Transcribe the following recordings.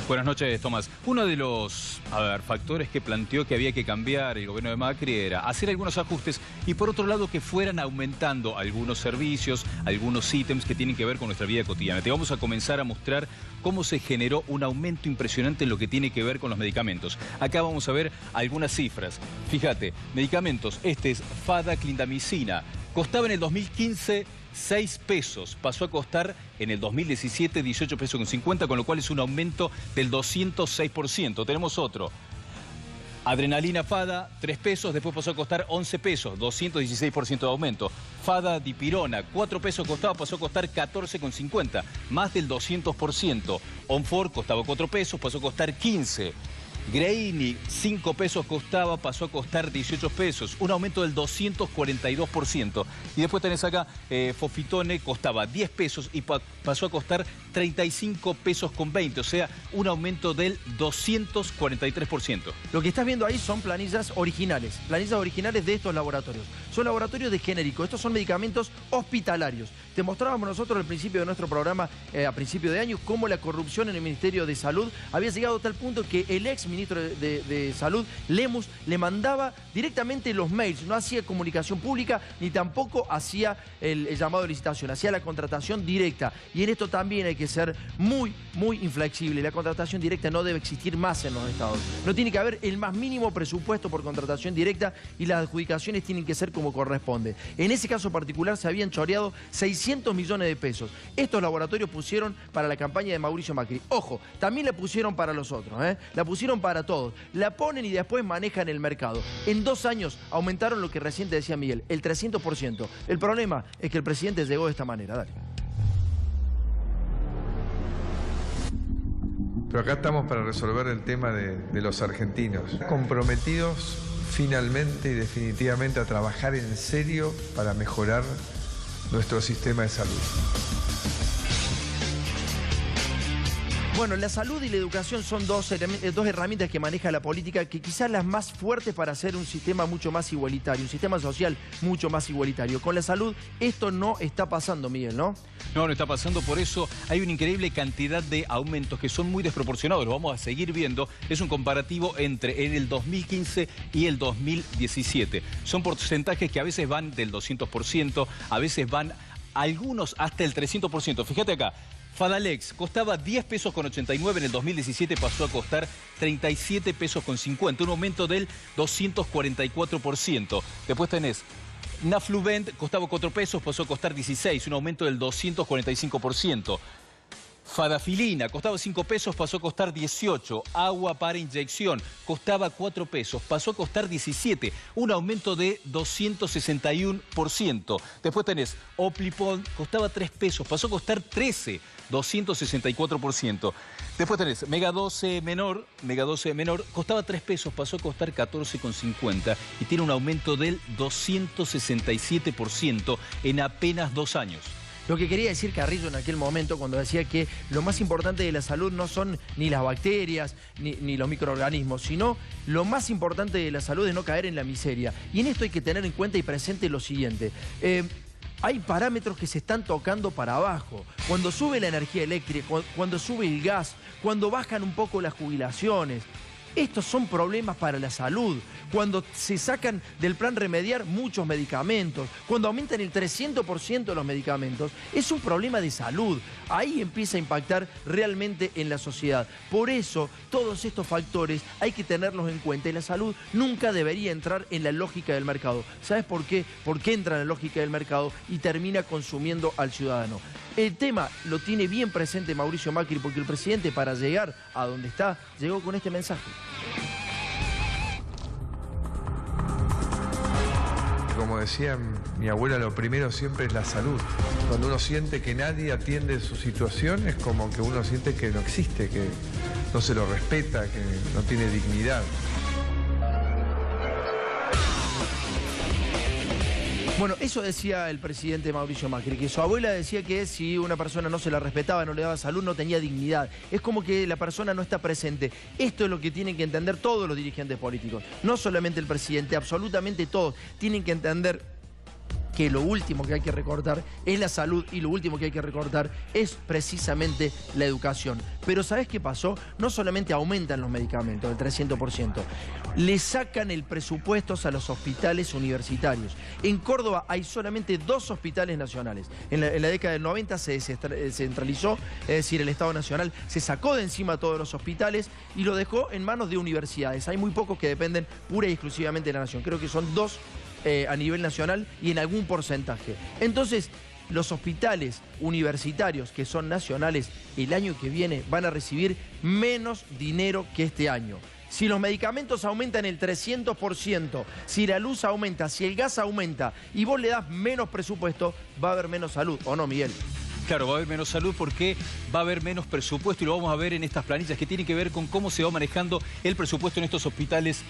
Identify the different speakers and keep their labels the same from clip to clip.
Speaker 1: Buenas noches, Tomás. Uno de los factores que planteó que había que cambiar el gobierno de Macri era hacer algunos ajustes y por otro lado que fueran aumentando algunos servicios, algunos ítems que tienen que ver con nuestra vida cotidiana. Te vamos a comenzar a mostrar cómo se generó un aumento impresionante en lo que tiene que ver con los medicamentos. Acá vamos a ver algunas cifras. Fíjate, medicamentos, este es Fada Clindamicina. Costaba en el 2015 6 pesos, pasó a costar en el 2017 18 pesos con 50, con lo cual es un aumento del 206%. Tenemos otro, Adrenalina Fada, 3 pesos, después pasó a costar 11 pesos, 216% de aumento. Fada Dipirona, 4 pesos costaba, pasó a costar 14,50, más del 200%. Onfor costaba 4 pesos, pasó a costar 15. Greini, 5 pesos costaba, pasó a costar 18 pesos, un aumento del 242%. Y después tenés acá, Fofitone costaba 10 pesos y pasó a costar 35 pesos con 20, o sea, un aumento del 243%.
Speaker 2: Lo que estás viendo ahí son planillas originales de estos laboratorios. Son laboratorios de genérico, estos son medicamentos hospitalarios. Te mostrábamos nosotros al principio de nuestro programa, a principio de año, cómo la corrupción en el Ministerio de Salud había llegado a tal punto que el ex ministro de Salud, Lemus, le mandaba directamente los mails, no hacía comunicación pública ni tampoco hacía el llamado de licitación, hacía la contratación directa. Y en esto también hay que ser muy inflexible. La contratación directa no debe existir más en los estados. No tiene que haber el más mínimo presupuesto por contratación directa y las adjudicaciones tienen que ser como corresponde. En ese caso particular se habían choreado 600 millones de pesos. Estos laboratorios pusieron para la campaña de Mauricio Macri. Ojo, también la pusieron para los otros, la pusieron para todos. La ponen y después manejan el mercado. En 2 años aumentaron lo que recién te decía Miguel, el 300%. El problema es que el presidente llegó de esta manera. Dale.
Speaker 3: Pero acá estamos para resolver el tema de los argentinos, comprometidos finalmente y definitivamente a trabajar en serio para mejorar nuestro sistema de salud.
Speaker 2: Bueno, la salud y la educación son dos herramientas que maneja la política, que quizás las más fuertes para hacer un sistema mucho más igualitario, un sistema social mucho más igualitario. Con la salud esto no está pasando, Miguel, ¿no?
Speaker 1: No está pasando, por eso hay una increíble cantidad de aumentos que son muy desproporcionados. Lo vamos a seguir viendo. Es un comparativo entre el 2015 y el 2017. Son porcentajes que a veces van del 200%, a veces van algunos hasta el 300%. Fíjate acá. Fadalex costaba 10 pesos con 89, en el 2017 pasó a costar 37 pesos con 50, un aumento del 244%. Después tenés Nafluvent, costaba 4 pesos, pasó a costar 16, un aumento del 245%. Fadafilina, costaba 5 pesos, pasó a costar 18. Agua para inyección, costaba 4 pesos, pasó a costar 17. Un aumento de 261%. Después tenés Oplipon, costaba 3 pesos, pasó a costar 13. 264%. Después tenés Mega 12 menor, costaba 3 pesos, pasó a costar 14,50 y tiene un aumento del 267% en apenas 2 años.
Speaker 2: Lo que quería decir Carrillo en aquel momento cuando decía que lo más importante de la salud no son ni las bacterias ni los microorganismos, sino lo más importante de la salud es no caer en la miseria. Y en esto hay que tener en cuenta y presente lo siguiente. Hay parámetros que se están tocando para abajo. Cuando sube la energía eléctrica, cuando sube el gas, cuando bajan un poco las jubilaciones. Estos son problemas para la salud. Cuando se sacan del plan remediar muchos medicamentos, cuando aumentan el 300% los medicamentos, es un problema de salud. Ahí empieza a impactar realmente en la sociedad. Por eso, todos estos factores hay que tenerlos en cuenta y la salud nunca debería entrar en la lógica del mercado. ¿Sabes por qué? Porque entra en la lógica del mercado y termina consumiendo al ciudadano. El tema lo tiene bien presente Mauricio Macri porque el presidente, para llegar a donde está, llegó con este mensaje.
Speaker 3: Como decía mi abuela, lo primero siempre es la salud. Cuando uno siente que nadie atiende su situación, es como que uno siente que no existe, que no se lo respeta, que no tiene dignidad.
Speaker 2: Bueno, eso decía el presidente Mauricio Macri, que su abuela decía que si una persona no se la respetaba, no le daba salud, no tenía dignidad. Es como que la persona no está presente. Esto es lo que tienen que entender todos los dirigentes políticos. No solamente el presidente, absolutamente todos tienen que entender que lo último que hay que recortar es la salud y lo último que hay que recortar es precisamente la educación. Pero ¿sabés qué pasó? No solamente aumentan los medicamentos, el 300%, le sacan el presupuesto a los hospitales universitarios. En Córdoba hay solamente 2 hospitales nacionales. En la década del 90 se descentralizó, es decir, el Estado Nacional se sacó de encima todos los hospitales y lo dejó en manos de universidades. Hay muy pocos que dependen pura y exclusivamente de la nación. Creo que son 2 a nivel nacional y en algún porcentaje. Entonces, los hospitales universitarios que son nacionales el año que viene van a recibir menos dinero que este año. Si los medicamentos aumentan el 300%, si la luz aumenta, si el gas aumenta y vos le das menos presupuesto, va a haber menos salud, ¿o no, Miguel?
Speaker 1: Claro, va a haber menos salud porque va a haber menos presupuesto y lo vamos a ver en estas planillas que tienen que ver con cómo se va manejando el presupuesto en estos hospitales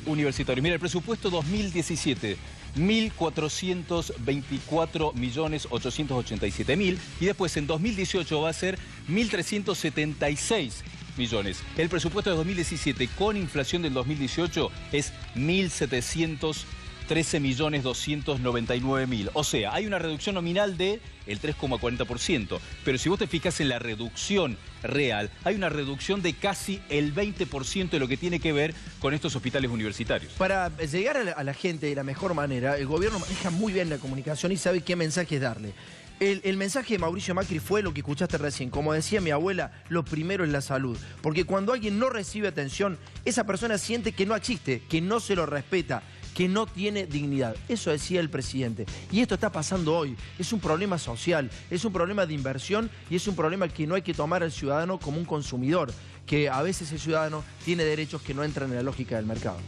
Speaker 1: universitarios. Mira, el presupuesto 2017, 1.424.887.000 y después en 2018 va a ser 1.376 millones. El presupuesto de 2017 con inflación del 2018 es 1.713.299.000. O sea, hay una reducción nominal de el 3,40%. Pero si vos te fijas en la reducción real, hay una reducción de casi el 20% de lo que tiene que ver con estos hospitales universitarios.
Speaker 2: Para llegar a la gente de la mejor manera, el gobierno maneja muy bien la comunicación y sabe qué mensajes darle. El mensaje de Mauricio Macri fue lo que escuchaste recién. Como decía mi abuela, lo primero es la salud. Porque cuando alguien no recibe atención, esa persona siente que no existe, que no se lo respeta, que no tiene dignidad. Eso decía el presidente. Y esto está pasando hoy. Es un problema social, es un problema de inversión y es un problema que no hay que tomar al ciudadano como un consumidor, que a veces el ciudadano tiene derechos que no entran en la lógica del mercado.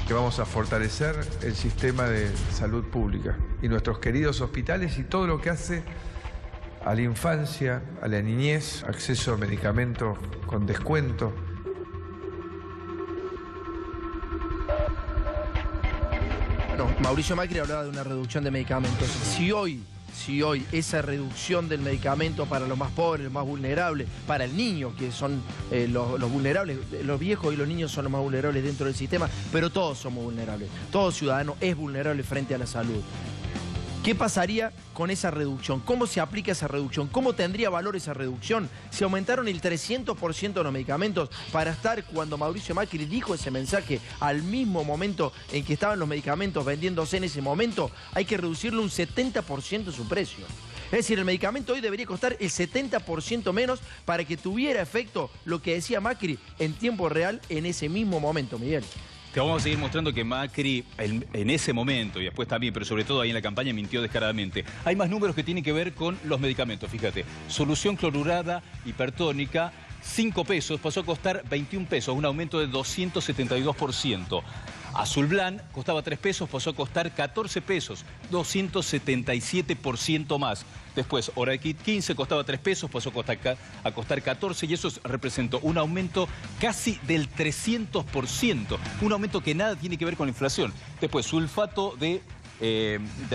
Speaker 3: Que vamos a fortalecer el sistema de salud pública y nuestros queridos hospitales y todo lo que hace a la infancia, a la niñez, acceso a medicamentos con descuento.
Speaker 2: Bueno, Mauricio Macri hablaba de una reducción de medicamentos. Si hoy esa reducción del medicamento para los más pobres, los más vulnerables, para el niño, que son los vulnerables, los viejos y los niños son los más vulnerables dentro del sistema, pero todos somos vulnerables. Todo ciudadano es vulnerable frente a la salud. ¿Qué pasaría con esa reducción? ¿Cómo se aplica esa reducción? ¿Cómo tendría valor esa reducción? Se aumentaron el 300% de los medicamentos para estar, cuando Mauricio Macri dijo ese mensaje, al mismo momento en que estaban los medicamentos vendiéndose en ese momento, hay que reducirle un 70% su precio. Es decir, el medicamento hoy debería costar el 70% menos para que tuviera efecto lo que decía Macri en tiempo real en ese mismo momento, Miguel.
Speaker 1: Te vamos a seguir mostrando que Macri en ese momento y después también, pero sobre todo ahí en la campaña, mintió descaradamente. Hay más números que tienen que ver con los medicamentos, fíjate. Solución clorurada hipertónica, 5 pesos, pasó a costar 21 pesos, un aumento de 272%. Azulblán costaba 3 pesos, pasó a costar 14 pesos, 277% más. Después, Orakit 15 costaba 3 pesos, pasó a costar 14 y eso representó un aumento casi del 300%. Un aumento que nada tiene que ver con la inflación. Después, sulfato de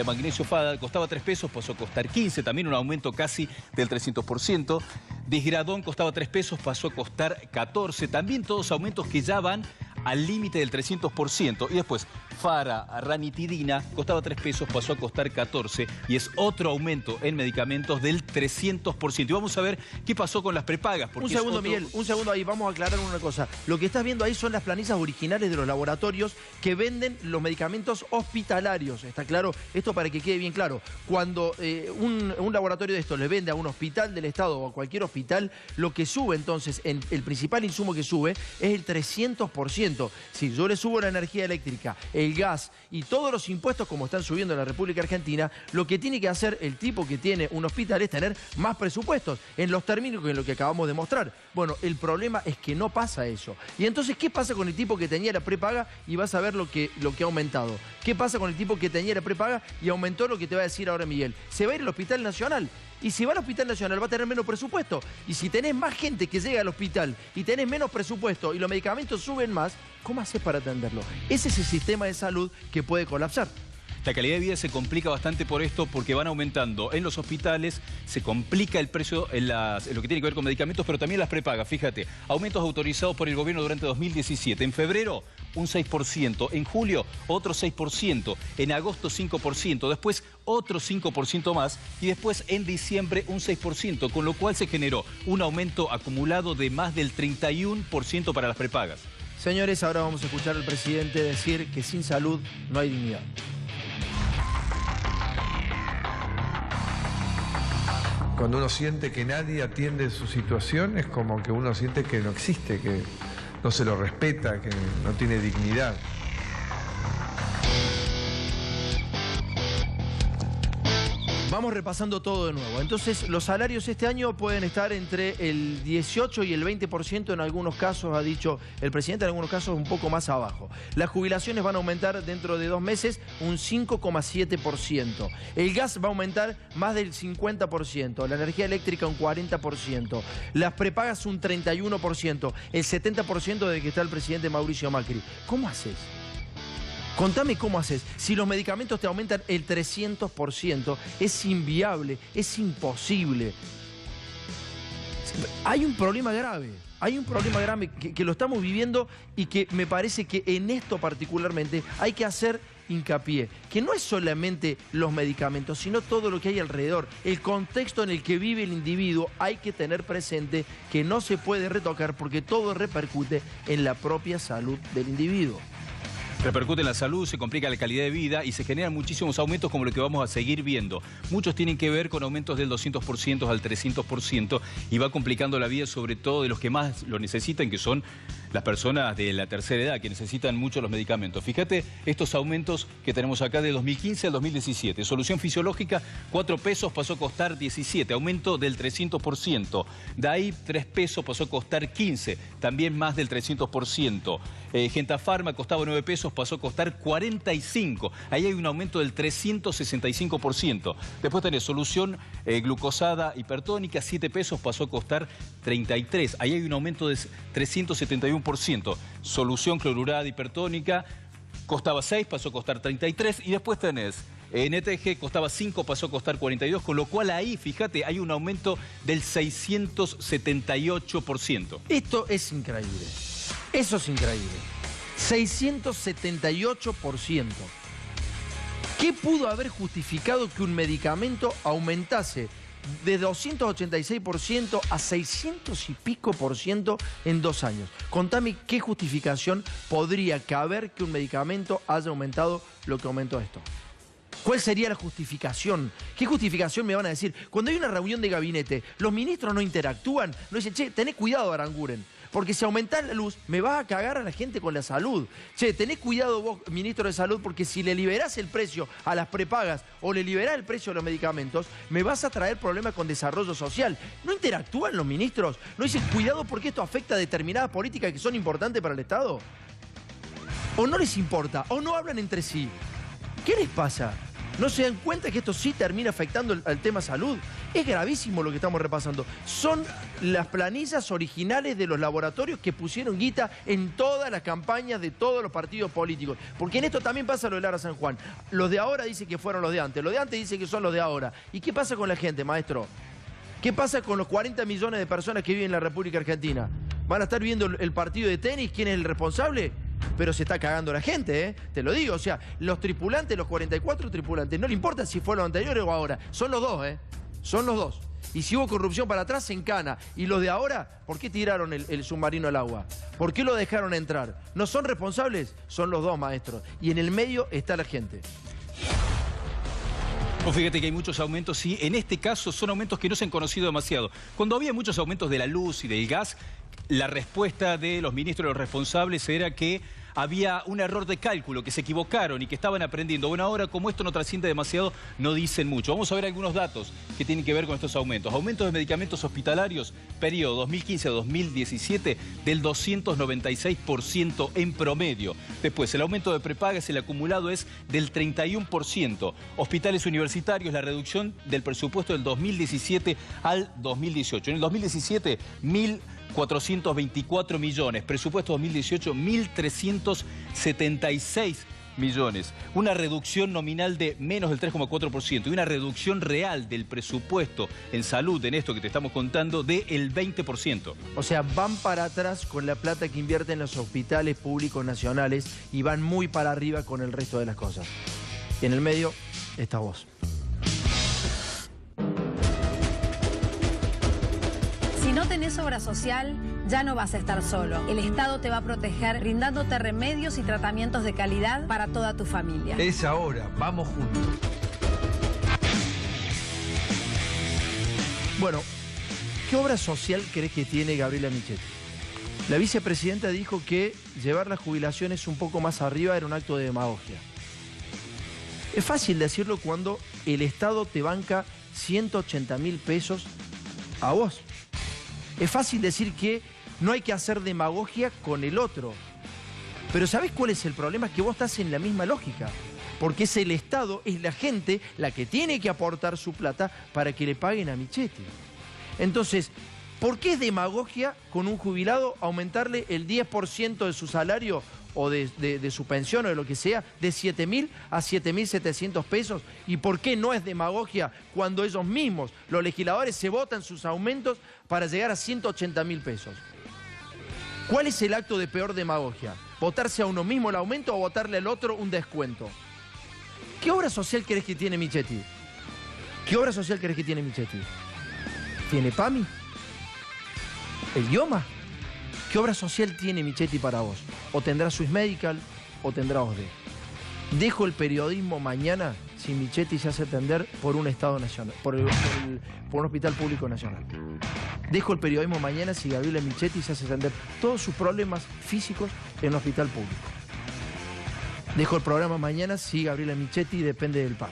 Speaker 1: magnesio FADA costaba 3 pesos, pasó a costar 15, también un aumento casi del 300%. Disgradón costaba 3 pesos, pasó a costar 14, también todos aumentos que ya van al límite del 300%. Y después, Fara, ranitidina, costaba 3 pesos, pasó a costar 14 y es otro aumento en medicamentos del 300%. Y vamos a ver qué pasó con las prepagas.
Speaker 2: Un segundo, Miguel, un segundo ahí, vamos a aclarar una cosa. Lo que estás viendo ahí son las planillas originales de los laboratorios que venden los medicamentos hospitalarios. ¿Está claro? Esto para que quede bien claro. Cuando un laboratorio de esto le vende a un hospital del Estado o a cualquier hospital, lo que sube entonces, el principal insumo que sube es el 300%. Si yo le subo la energía eléctrica, el gas y todos los impuestos como están subiendo en la República Argentina, lo que tiene que hacer el tipo que tiene un hospital es tener más presupuestos en los términos que en lo que acabamos de mostrar. Bueno, el problema es que no pasa eso. Y entonces, ¿qué pasa con el tipo que tenía la prepaga? Y vas a ver lo que ha aumentado. ¿Qué pasa con el tipo que tenía la prepaga y aumentó lo que te va a decir ahora Miguel? Se va a ir al Hospital Nacional. Y si va al Hospital Nacional va a tener menos presupuesto. Y si tenés más gente que llega al hospital y tenés menos presupuesto y los medicamentos suben más, ¿cómo haces para atenderlo? Ese es el sistema de salud que puede colapsar.
Speaker 1: La calidad de vida se complica bastante por esto porque van aumentando en los hospitales, se complica el precio en lo que tiene que ver con medicamentos, pero también las prepagas. Fíjate, aumentos autorizados por el gobierno durante 2017. En febrero, un 6%, en julio otro 6%, en agosto 5%, después otro 5% más y después en diciembre un 6%, con lo cual se generó un aumento acumulado de más del 31% para las prepagas.
Speaker 2: Señores, ahora vamos a escuchar al presidente decir que sin salud no hay dignidad.
Speaker 3: Cuando uno siente que nadie atiende su situación, es como que uno siente que no existe, que no se lo respeta, que no tiene dignidad.
Speaker 2: Vamos repasando todo de nuevo. Entonces, los salarios este año pueden estar entre el 18 y el 20% en algunos casos, ha dicho el presidente, en algunos casos un poco más abajo. Las jubilaciones van a aumentar dentro de 2 meses un 5,7%. El gas va a aumentar más del 50%, la energía eléctrica un 40%, las prepagas un 31%, el 70% de que está el presidente Mauricio Macri. ¿Cómo haces? Contame cómo haces. Si los medicamentos te aumentan el 300%, es inviable, es imposible. Hay un problema grave. Hay un problema grave que lo estamos viviendo y que me parece que en esto particularmente hay que hacer hincapié. Que no es solamente los medicamentos, sino todo lo que hay alrededor. El contexto en el que vive el individuo hay que tener presente que no se puede retocar porque todo repercute en la propia salud del individuo.
Speaker 1: Repercute en la salud, se complica la calidad de vida y se generan muchísimos aumentos como lo que vamos a seguir viendo. Muchos tienen que ver con aumentos del 200% al 300% y va complicando la vida sobre todo de los que más lo necesitan, que son las personas de la tercera edad, que necesitan mucho los medicamentos. Fíjate estos aumentos que tenemos acá de 2015 al 2017. Solución fisiológica, 4 pesos pasó a costar 17, aumento del 300%. DAI, 3 pesos pasó a costar 15, también más del 300%. Gentafarma costaba 9 pesos, pasó a costar 45. Ahí hay un aumento del 365%. Después tenés solución glucosada hipertónica, 7 pesos, pasó a costar 33. Ahí hay un aumento de 371%. Solución clorurada hipertónica costaba 6, pasó a costar 33. Y después tenés NTG, costaba 5, pasó a costar 42, con lo cual ahí, fíjate, hay un aumento del 678%.
Speaker 2: Esto es increíble. Eso es increíble. 678%. ¿Qué pudo haber justificado que un medicamento aumentase de 286% a 600 y pico % en 2 años? Contame qué justificación podría caber que un medicamento haya aumentado lo que aumentó esto. ¿Cuál sería la justificación? ¿Qué justificación me van a decir? Cuando hay una reunión de gabinete, los ministros no interactúan, no dicen, che, tenés cuidado, Aranguren, porque si aumentás la luz, me vas a cagar a la gente con la salud. Che, tenés cuidado vos, ministro de Salud, porque si le liberás el precio a las prepagas o le liberás el precio a los medicamentos, me vas a traer problemas con desarrollo social. ¿No interactúan los ministros? ¿No dicen cuidado porque esto afecta a determinadas políticas que son importantes para el Estado? ¿O no les importa? ¿O no hablan entre sí? ¿Qué les pasa? ¿No se dan cuenta que esto sí termina afectando al tema salud? Es gravísimo lo que estamos repasando. Son las planillas originales de los laboratorios que pusieron guita en todas las campañas de todos los partidos políticos. Porque en esto también pasa lo de Lara San Juan. Los de ahora dicen que fueron los de antes. Los de antes dicen que son los de ahora. ¿Y qué pasa con la gente, maestro? ¿Qué pasa con los 40 millones de personas que viven en la República Argentina? ¿Van a estar viendo el partido de tenis? ¿Quién es el responsable? Pero se está cagando la gente, ¿eh? Te lo digo, o sea, los tripulantes, los 44 tripulantes, no le importa si fueron los anteriores o ahora, son los dos, ¿eh? Son los dos. Y si hubo corrupción para atrás, se encana. Y los de ahora, ¿por qué tiraron el submarino al agua? ¿Por qué lo dejaron entrar? ¿No son responsables? Son los dos, maestros. Y en el medio está la gente.
Speaker 1: Fíjate que hay muchos aumentos, sí, en este caso son aumentos que no se han conocido demasiado. Cuando había muchos aumentos de la luz y del gas, la respuesta de los ministros, los responsables, era que había un error de cálculo, que se equivocaron y que estaban aprendiendo. Bueno, ahora como esto no trasciende demasiado, no dicen mucho. Vamos a ver algunos datos que tienen que ver con estos aumentos. Aumentos de medicamentos hospitalarios, periodo 2015 a 2017, del 296% en promedio. Después, el aumento de prepagas, el acumulado es del 31%. Hospitales universitarios, la reducción del presupuesto del 2017 al 2018. En el 2017, 1.424 millones. Presupuesto 2018, 1.376 millones. Una reducción nominal de menos del 3,4% y una reducción real del presupuesto en salud, en esto que te estamos contando, del 20%.
Speaker 2: O sea, van para atrás con la plata que invierten en los hospitales públicos nacionales y van muy para arriba con el resto de las cosas. Y en el medio está vos.
Speaker 4: Si no tenés obra social, ya no vas a estar solo. El Estado te va a proteger brindándote remedios y tratamientos de calidad para toda tu familia.
Speaker 3: Es ahora, vamos juntos.
Speaker 2: Bueno, ¿qué obra social crees que tiene Gabriela Michetti? La vicepresidenta dijo que llevar las jubilaciones un poco más arriba era un acto de demagogia. Es fácil decirlo cuando el Estado te banca 180.000 pesos a vos. Es fácil decir que no hay que hacer demagogia con el otro. Pero ¿sabés cuál es el problema? Es que vos estás en la misma lógica. Porque es el Estado, es la gente la que tiene que aportar su plata para que le paguen a Michetti. Entonces, ¿por qué es demagogia con un jubilado aumentarle el 10% de su salario o de su pensión o de lo que sea, de 7.000 a 7.700 pesos? ¿Y por qué no es demagogia cuando ellos mismos, los legisladores, se votan sus aumentos para llegar a 180.000 pesos? ¿Cuál es el acto de peor demagogia? ¿Votarse a uno mismo el aumento o votarle al otro un descuento? ¿Qué obra social querés que tiene Michetti? ¿Qué obra social querés que tiene Michetti? ¿Tiene PAMI? ¿El IOMA? ¿Qué obra social tiene Michetti para vos? O tendrá Swiss Medical o tendrá OSDE. Dejo el periodismo mañana si Michetti se hace atender por un Estado nacional, por un hospital público nacional. Dejo el periodismo mañana si Gabriela Michetti se hace atender todos sus problemas físicos en un hospital público. Dejo el programa mañana si Gabriela Michetti depende del PAN.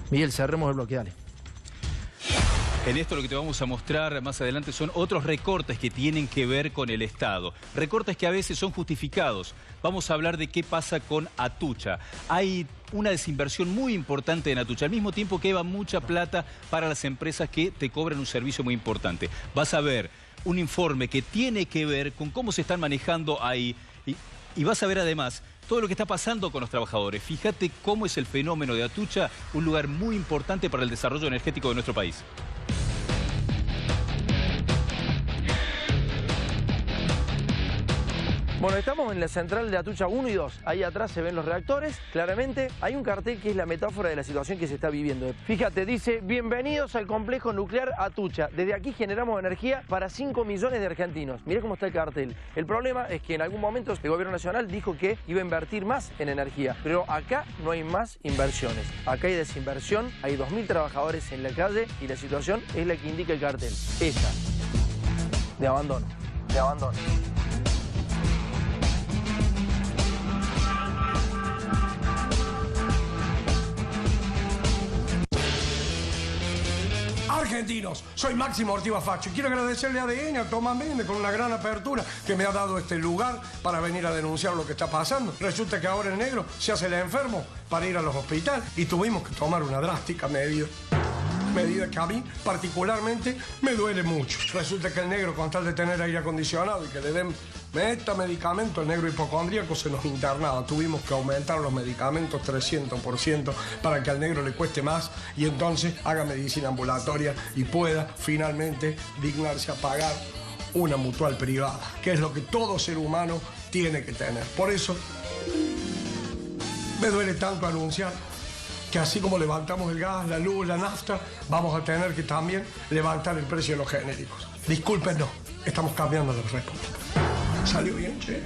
Speaker 2: Miguel, cerremos el bloque, dale.
Speaker 1: En esto lo que te vamos a mostrar más adelante son otros recortes que tienen que ver con el Estado. Recortes que a veces son justificados. Vamos a hablar de qué pasa con Atucha. Hay una desinversión muy importante en Atucha, al mismo tiempo que va mucha plata para las empresas que te cobran un servicio muy importante. Vas a ver un informe que tiene que ver con cómo se están manejando ahí y vas a ver además todo lo que está pasando con los trabajadores. Fíjate cómo es el fenómeno de Atucha, un lugar muy importante para el desarrollo energético de nuestro país.
Speaker 2: Bueno, estamos en la central de Atucha 1 y 2. Ahí atrás se ven los reactores. Claramente hay un cartel que es la metáfora de la situación que se está viviendo. Fíjate, dice: bienvenidos al complejo nuclear Atucha. Desde aquí generamos energía para 5 millones de argentinos. Mirá cómo está el cartel. El problema es que en algún momento el gobierno nacional dijo que iba a invertir más en energía. Pero acá no hay más inversiones. Acá hay desinversión, hay 2.000 trabajadores en la calle y la situación es la que indica el cartel. Esa. De abandono. De abandono.
Speaker 5: Argentinos, soy Máximo Ortiva Facho y quiero agradecerle a ADN, a Tomás Méndez, con una gran apertura que me ha dado este lugar para venir a denunciar lo que está pasando. Resulta que ahora el negro se hace el enfermo para ir a los hospitales y tuvimos que tomar una drástica medida que a mí particularmente me duele mucho. Resulta que el negro, con tal de tener aire acondicionado y que le den medicamento, el negro hipocondríaco se nos internaba. Tuvimos que aumentar los medicamentos 300% para que al negro le cueste más y entonces haga medicina ambulatoria y pueda finalmente dignarse a pagar una mutual privada, que es lo que todo ser humano tiene que tener. Por eso me duele tanto anunciar que así como levantamos el gas, la luz, la nafta, vamos a tener que también levantar el precio de los genéricos. Discúlpenos, estamos cambiando la respuesta. ¿Salió bien, che?